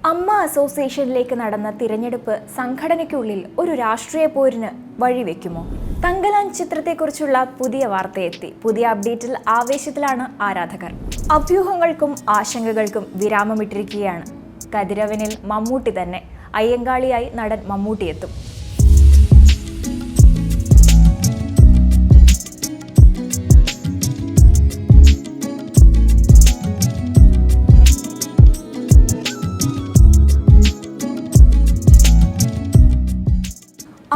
അമ്മ അസോസിയേഷനിലേക്ക് നടന്ന തിരഞ്ഞെടുപ്പ് സംഘടനയ്ക്കുള്ളിൽ ഒരു രാഷ്ട്രീയ പോരിന് വഴിവെക്കുമോ? തങ്കലാൻ ചിത്രത്തെക്കുറിച്ചുള്ള പുതിയ വാർത്തയെത്തി. പുതിയ അപ്ഡേറ്റിൽ ആവേശത്തിലാണ് ആരാധകർ. അഭ്യൂഹങ്ങൾക്കും ആശങ്കകൾക്കും വിരാമമിട്ടിരിക്കുകയാണ്. കതിരവനിൽ മമ്മൂട്ടി തന്നെ. അയ്യങ്കാളിയായി നടൻ മമ്മൂട്ടി എത്തും.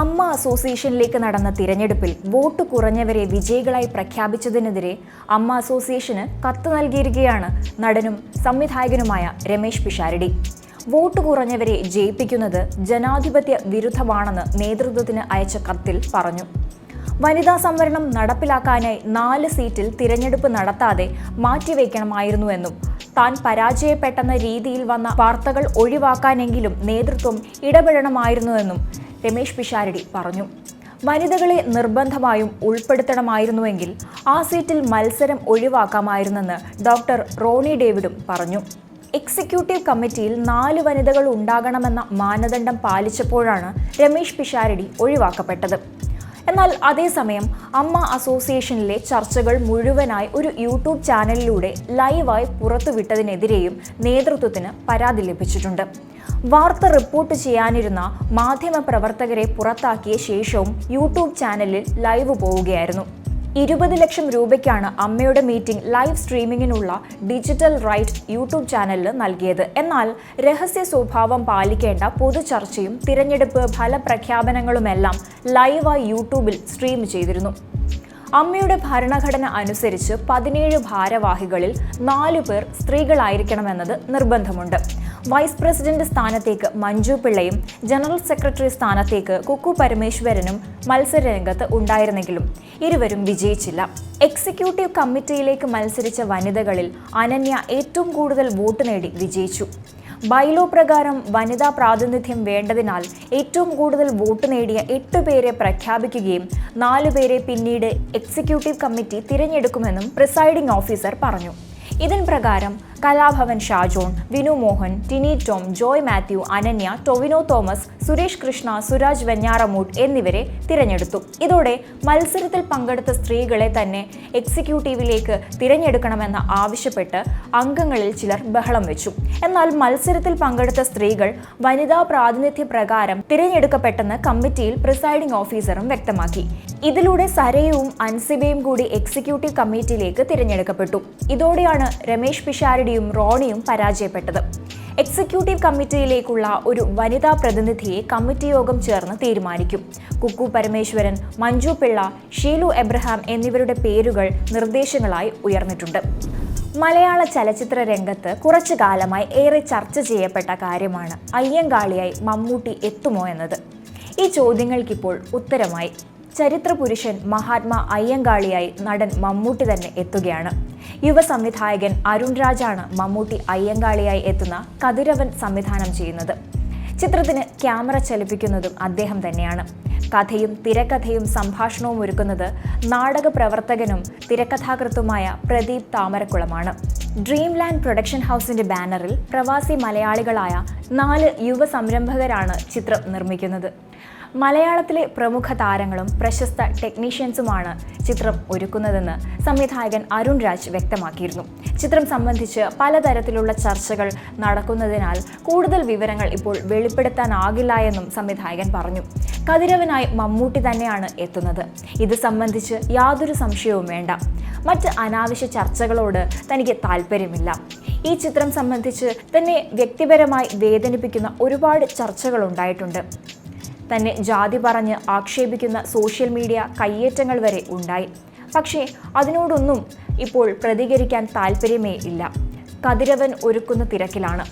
അമ്മ അസോസിയേഷനിലേക്ക് നടന്ന തിരഞ്ഞെടുപ്പിൽ വോട്ട് കുറഞ്ഞവരെ വിജയികളായി പ്രഖ്യാപിച്ചതിനെതിരെ അമ്മ അസോസിയേഷന് കത്ത് നൽകിയിരിക്കുകയാണ് നടനും സംവിധായകനുമായ രമേശ് പിഷാരടി. വോട്ട് കുറഞ്ഞവരെ ജയിപ്പിക്കുന്നത് ജനാധിപത്യ വിരുദ്ധമാണെന്ന് നേതൃത്വത്തിന് അയച്ച കത്തിൽ പറഞ്ഞു. വനിതാ സംവരണം നടപ്പിലാക്കാനായി 4 സീറ്റിൽ തിരഞ്ഞെടുപ്പ് നടത്താതെ മാറ്റിവെക്കണമായിരുന്നുവെന്നും താൻ പരാജയപ്പെട്ടെന്ന രീതിയിൽ വന്ന വാർത്തകൾ ഒഴിവാക്കാനെങ്കിലും നേതൃത്വം ഇടപെടണമായിരുന്നുവെന്നും രമേശ് പിഷാരടി പറഞ്ഞു. വനിതകളെ നിർബന്ധമായും ഉൾപ്പെടുത്തണമായിരുന്നുവെങ്കിൽ ആ സീറ്റിൽ മത്സരം ഒഴിവാക്കാമായിരുന്നെന്ന് ഡോക്ടർ റോണി ഡേവിഡും പറഞ്ഞു. എക്സിക്യൂട്ടീവ് കമ്മിറ്റിയിൽ 4 വനിതകൾ ഉണ്ടാകണമെന്ന മാനദണ്ഡം പാലിച്ചപ്പോഴാണ് രമേശ് പിഷാരടി ഒഴിവാക്കപ്പെട്ടത്. എന്നാൽ അതേസമയം അമ്മ അസോസിയേഷനിലെ ചർച്ചകൾ മുഴുവനായി ഒരു യൂട്യൂബ് ചാനലിലൂടെ ലൈവായി പുറത്തുവിട്ടതിനെതിരെയും നേതൃത്വത്തിന് പരാതി ലഭിച്ചിട്ടുണ്ട്. വാർത്ത റിപ്പോർട്ട് ചെയ്യാനിരുന്ന മാധ്യമപ്രവർത്തകരെ പുറത്താക്കിയ ശേഷവും യൂട്യൂബ് ചാനലിൽ ലൈവ് പോവുകയായിരുന്നു. 20 ലക്ഷം രൂപയ്ക്കാണ് അമ്മയുടെ മീറ്റിംഗ് ലൈവ് സ്ട്രീമിങ്ങിനുള്ള ഡിജിറ്റൽ റൈറ്റ് യൂട്യൂബ് ചാനലിന് നൽകിയത്. എന്നാൽ രഹസ്യ സ്വഭാവം പാലിക്കേണ്ട പൊതുചർച്ചയും തിരഞ്ഞെടുപ്പ് ഫലപ്രഖ്യാപനങ്ങളുമെല്ലാം ലൈവായി യൂട്യൂബിൽ സ്ട്രീം ചെയ്തിരുന്നു. അമ്മയുടെ ഭരണഘടന അനുസരിച്ച് 17 ഭാരവാഹികളിൽ 4 പേർ സ്ത്രീകളായിരിക്കണമെന്നത് നിർബന്ധമുണ്ട്. വൈസ് പ്രസിഡന്റ് സ്ഥാനത്തേക്ക് മഞ്ജു പിള്ളയും ജനറൽ സെക്രട്ടറി സ്ഥാനത്തേക്ക് കുക്കു പരമേശ്വരനും മത്സരരംഗത്ത് ഉണ്ടായിരുന്നെങ്കിലും ഇരുവരും വിജയിച്ചില്ല. എക്സിക്യൂട്ടീവ് കമ്മിറ്റിയിലേക്ക് മത്സരിച്ച വനിതകളിൽ അനന്യ ഏറ്റവും കൂടുതൽ വോട്ട് നേടി വിജയിച്ചു. ബൈലോ പ്രകാരം വനിതാ പ്രാതിനിധ്യം വേണ്ടതിനാൽ ഏറ്റവും കൂടുതൽ വോട്ട് നേടിയ 8 പേരെ പ്രഖ്യാപിക്കുകയും 4 പേരെ പിന്നീട് എക്സിക്യൂട്ടീവ് കമ്മിറ്റി തിരഞ്ഞെടുക്കുമെന്നും പ്രിസൈഡിംഗ് ഓഫീസർ പറഞ്ഞു. ഇതിൻ പ്രകാരം കലാഭവൻ ഷാജോൺ, വിനു മോഹൻ, ടിനി ടോം, ജോയ് മാത്യു, അനന്യ, ടൊവിനോ തോമസ്, സുരേഷ് കൃഷ്ണ, സുരാജ് വെഞ്ഞാറമൂട് എന്നിവരെ തിരഞ്ഞെടുത്തു. ഇതോടെ മത്സരത്തിൽ പങ്കെടുത്ത സ്ത്രീകളെ തന്നെ എക്സിക്യൂട്ടീവിലേക്ക് തിരഞ്ഞെടുക്കണമെന്ന് ആവശ്യപ്പെട്ട് അംഗങ്ങളിൽ ചിലർ ബഹളം വെച്ചു. എന്നാൽ മത്സരത്തിൽ പങ്കെടുത്ത സ്ത്രീകൾ വനിതാ പ്രാതിനിധ്യ പ്രകാരം തിരഞ്ഞെടുക്കപ്പെട്ടെന്ന് കമ്മിറ്റിയിൽ പ്രിസൈഡിംഗ് ഓഫീസറും വ്യക്തമാക്കി. ഇതിലൂടെ സരയുവും അൻസിബയും കൂടി എക്സിക്യൂട്ടീവ് കമ്മിറ്റിയിലേക്ക് തിരഞ്ഞെടുക്കപ്പെട്ടു. ഇതോടെയാണ് രമേശ് പിഷാരടിയും റോണിയും പരാജയപ്പെട്ടത്. എക്സിക്യൂട്ടീവ് കമ്മിറ്റിയിലേക്കുള്ള ഒരു വനിതാ പ്രതിനിധിയെ കമ്മിറ്റി യോഗം ചേർന്ന് തീരുമാനിക്കും. കുക്കു പരമേശ്വരൻ, മഞ്ജു പിള്ള, ഷീലു എബ്രഹാം എന്നിവരുടെ പേരുകൾ നിർദ്ദേശങ്ങളായി ഉയർന്നിട്ടുണ്ട്. മലയാള ചലച്ചിത്ര രംഗത്ത് കുറച്ചു കാലമായി ഏറെ ചർച്ച ചെയ്യപ്പെട്ട കാര്യമാണ് അയ്യങ്കാളിയായി മമ്മൂട്ടി എത്തുമോ എന്നത്. ഈ ചോദ്യങ്ങൾക്കിപ്പോൾ ഉത്തരമായി. ചരിത്ര പുരുഷൻ മഹാത്മാ അയ്യങ്കാളിയായി നടൻ മമ്മൂട്ടി തന്നെ എത്തുകയാണ്. യുവ സംവിധായകൻ അരുൺ രാജാണ് മമ്മൂട്ടി അയ്യങ്കാളിയായി എത്തുന്ന കതിരവൻ സംവിധാനം ചെയ്യുന്നത്. ചിത്രത്തിന് ക്യാമറ ചലിപ്പിക്കുന്നതും അദ്ദേഹം തന്നെയാണ്. കഥയും തിരക്കഥയും സംഭാഷണവും ഒരുക്കുന്നത് നാടക പ്രവർത്തകനും തിരക്കഥാകൃത്തുമായ പ്രദീപ് താമരക്കുളമാണ്. ഡ്രീം ലാൻഡ് പ്രൊഡക്ഷൻ ഹൗസിന്റെ ബാനറിൽ പ്രവാസി മലയാളികളായ 4 യുവ സംരംഭകരാണ് ചിത്രം നിർമ്മിക്കുന്നത്. മലയാളത്തിലെ പ്രമുഖ താരങ്ങളും പ്രശസ്ത ടെക്നീഷ്യൻസുമാണ് ചിത്രം ഒരുക്കുന്നതെന്ന് സംവിധായകൻ അരുൺ രാജ് വ്യക്തമാക്കിയിരുന്നു. ചിത്രം സംബന്ധിച്ച് പലതരത്തിലുള്ള ചർച്ചകൾ നടക്കുന്നതിനാൽ കൂടുതൽ വിവരങ്ങൾ ഇപ്പോൾ വെളിപ്പെടുത്താനാകില്ല എന്നും സംവിധായകൻ പറഞ്ഞു. കതിരവനായി മമ്മൂട്ടി തന്നെയാണ് എത്തുന്നത്. ഇത് സംബന്ധിച്ച് യാതൊരു സംശയവും വേണ്ട. മറ്റ് അനാവശ്യ ചർച്ചകളോട് തനിക്ക് താല്പര്യമില്ല. ഈ ചിത്രം സംബന്ധിച്ച് തന്നെ വ്യക്തിപരമായി വേദനിപ്പിക്കുന്ന ഒരുപാട് ചർച്ചകൾ ഉണ്ടായിട്ടുണ്ട്. തന്നെ ജാതി പറഞ്ഞ് ആക്ഷേപിക്കുന്ന സോഷ്യൽ മീഡിയ കയ്യേറ്റങ്ങൾ വരെ ഉണ്ടായി. പക്ഷേ അതിനോടൊന്നും ഇപ്പോൾ പ്രതികരിക്കാൻ താല്പര്യമേ ഇല്ല. കതിരവൻ ഒരുക്കുന്ന തിരക്കിലാണ്.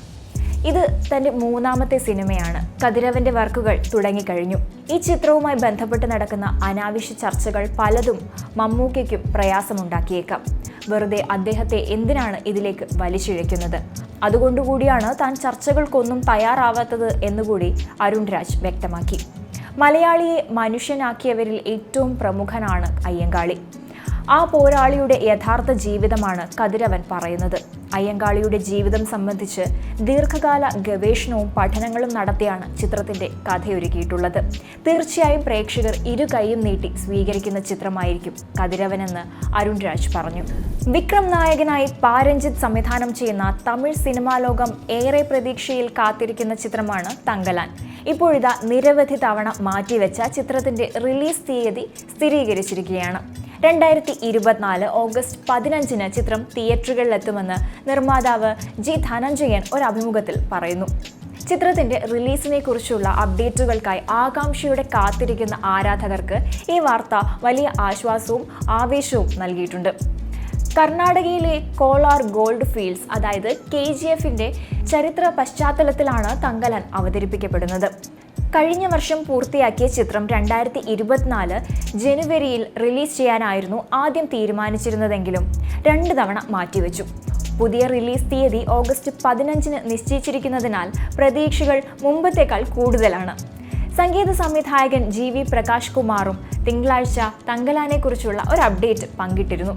ഇത് തൻ്റെ 3ാമത്തെ സിനിമയാണ്. കതിരവൻ്റെ വർക്കുകൾ തുടങ്ങിക്കഴിഞ്ഞു. ഈ ചിത്രവുമായി ബന്ധപ്പെട്ട് നടക്കുന്ന അനാവശ്യ ചർച്ചകൾ പലതും മമ്മൂക്കയ്ക്കും പ്രയാസമുണ്ടാക്കിയേക്കാം. വെറുതെ അദ്ദേഹത്തെ എന്തിനാണ് ഇതിലേക്ക് വലിച്ചിഴയ്ക്കുന്നത്? അതുകൊണ്ടുകൂടിയാണ് താൻ ചർച്ചകൾക്കൊന്നും തയ്യാറാവാത്തത് എന്നുകൂടി അരുൺ രാജ് വ്യക്തമാക്കി. മലയാളിയെ മനുഷ്യനാക്കിയവരിൽ ഏറ്റവും പ്രമുഖനാണ് അയ്യങ്കാളി. ആ പോരാളിയുടെ യഥാർത്ഥ ജീവിതമാണ് കതിരവൻ പറയുന്നത്. അയ്യങ്കാളിയുടെ ജീവിതം സംബന്ധിച്ച് ദീർഘകാല ഗവേഷണവും പഠനങ്ങളും നടത്തിയാണ് ചിത്രത്തിന്റെ കഥയൊരുക്കിയിട്ടുള്ളത്. തീർച്ചയായും പ്രേക്ഷകർ ഇരു കൈയും നീട്ടി സ്വീകരിക്കുന്ന ചിത്രമായിരിക്കും കതിരവനെന്ന് അരുൺ രാജ് പറഞ്ഞു. വിക്രം നായകനായി പാരഞ്ജിത്ത് സംവിധാനം ചെയ്യുന്ന തമിഴ് സിനിമാ ലോകം ഏറെ പ്രതീക്ഷയിൽ കാത്തിരിക്കുന്ന ചിത്രമാണ് തങ്കലാൻ. ഇപ്പോഴിതാ നിരവധി തവണ മാറ്റിവെച്ച ചിത്രത്തിന്റെ റിലീസ് തീയതി സ്ഥിരീകരിച്ചിരിക്കുകയാണ്. 2024 ഓഗസ്റ്റ് 15 ചിത്രം തിയേറ്ററുകളിലെത്തുമെന്ന് നിർമ്മാതാവ് ജി ധനഞ്ജയൻ ഒരു അഭിമുഖത്തിൽ പറയുന്നു. ചിത്രത്തിന്റെ റിലീസിനെ കുറിച്ചുള്ള അപ്ഡേറ്റുകൾക്കായി ആകാംക്ഷയോടെ കാത്തിരിക്കുന്ന ആരാധകർക്ക് ഈ വാർത്ത വലിയ ആശ്വാസവും ആവേശവും നൽകിയിട്ടുണ്ട്. കർണാടകയിലെ കോലാർ ഗോൾഡ് ഫീൽഡ്സ് അതായത് KGFന്റെ ചരിത്ര പശ്ചാത്തലത്തിലാണ് തങ്കലാൻ അവതരിപ്പിക്കപ്പെടുന്നത്. കഴിഞ്ഞ വർഷം പൂർത്തിയാക്കിയ ചിത്രം 2024 ജനുവരിയിൽ റിലീസ് ചെയ്യാനായിരുന്നു ആദ്യം തീരുമാനിച്ചിരുന്നതെങ്കിലും 2 തവണ മാറ്റിവെച്ചു. പുതിയ റിലീസ് തീയതി ഓഗസ്റ്റ് 15 നിശ്ചയിച്ചിരിക്കുന്നതിനാൽ പ്രതീക്ഷകൾ മുമ്പത്തേക്കാൾ കൂടുതലാണ്. സംഗീത സംവിധായകൻ GV പ്രകാശ് കുമാറും തിങ്കളാഴ്ച തങ്കലാനെക്കുറിച്ചുള്ള ഒരു അപ്ഡേറ്റ് പങ്കിട്ടിരുന്നു.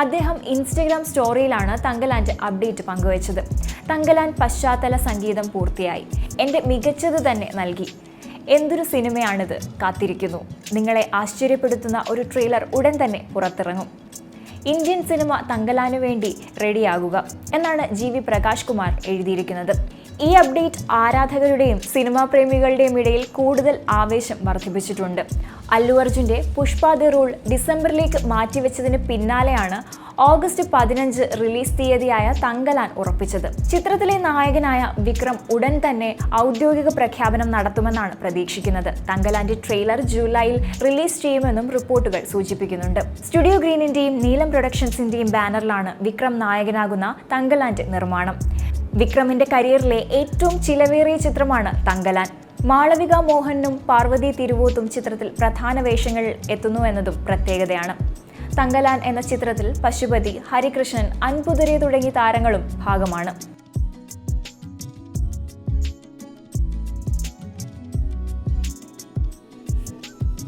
അദ്ദേഹം ഇൻസ്റ്റഗ്രാം സ്റ്റോറിയിലാണ് തങ്കലാൻ്റെ അപ്ഡേറ്റ് പങ്കുവച്ചത്. തങ്കലാൻ പശ്ചാത്തല സംഗീതം പൂർത്തിയായി. എൻ്റെ മികച്ചത് തന്നെ നൽകി. എന്തൊരു സിനിമയാണിത്, കാത്തിരിക്കുന്നു. നിങ്ങളെ ആശ്ചര്യപ്പെടുത്തുന്ന ഒരു ട്രെയിലർ ഉടൻ തന്നെ പുറത്തിറങ്ങും. ഇന്ത്യൻ സിനിമ തങ്കലാനു വേണ്ടി റെഡിയാകുക എന്നാണ് GV പ്രകാശ് കുമാർ എഴുതിയിരിക്കുന്നത്. ഈ അപ്ഡേറ്റ് ആരാധകരുടെയും സിനിമാ പ്രേമികളുടെയും ഇടയിൽ കൂടുതൽ ആവേശം വർദ്ധിപ്പിച്ചിട്ടുണ്ട്. അല്ലു അർജുൻ്റെ പുഷ്പ ദി റൂൾ ഡിസംബറിലേക്ക് മാറ്റിവെച്ചതിന് പിന്നാലെയാണ് ഓഗസ്റ്റ് 15 റിലീസ് തീയതിയായ തങ്കലാൻ ഉറപ്പിച്ചത്. ചിത്രത്തിലെ നായകനായ വിക്രം ഉടൻ തന്നെ ഔദ്യോഗിക പ്രഖ്യാപനം നടത്തുമെന്നാണ് പ്രതീക്ഷിക്കുന്നത്. തങ്കലാന്റെ ട്രെയിലർ ജൂലൈയിൽ റിലീസ് ചെയ്യുമെന്നും റിപ്പോർട്ടുകൾ സൂചിപ്പിക്കുന്നുണ്ട്. സ്റ്റുഡിയോ ഗ്രീനിന്റെയും നീലം പ്രൊഡക്ഷൻസിന്റെയും ബാനറിലാണ് വിക്രം നായകനാകുന്ന തങ്കലാന്റെ നിർമ്മാണം. വിക്രമിന്റെ കരിയറിലെ ഏറ്റവും ചിലവേറിയ ചിത്രമാണ് തങ്കലാൻ. മാളവിക മോഹനും പാർവതി തിരുവോത്തും ചിത്രത്തിൽ പ്രധാന വേഷങ്ങളിൽ എത്തുന്നു എന്നതും പ്രത്യേകതയാണ്. തങ്കലാൻ എന്ന ചിത്രത്തിൽ പശുപതി, ഹരികൃഷ്ണൻ, അൻപുതുരെ തുടങ്ങിയ താരങ്ങളും ഭാഗമാണ്.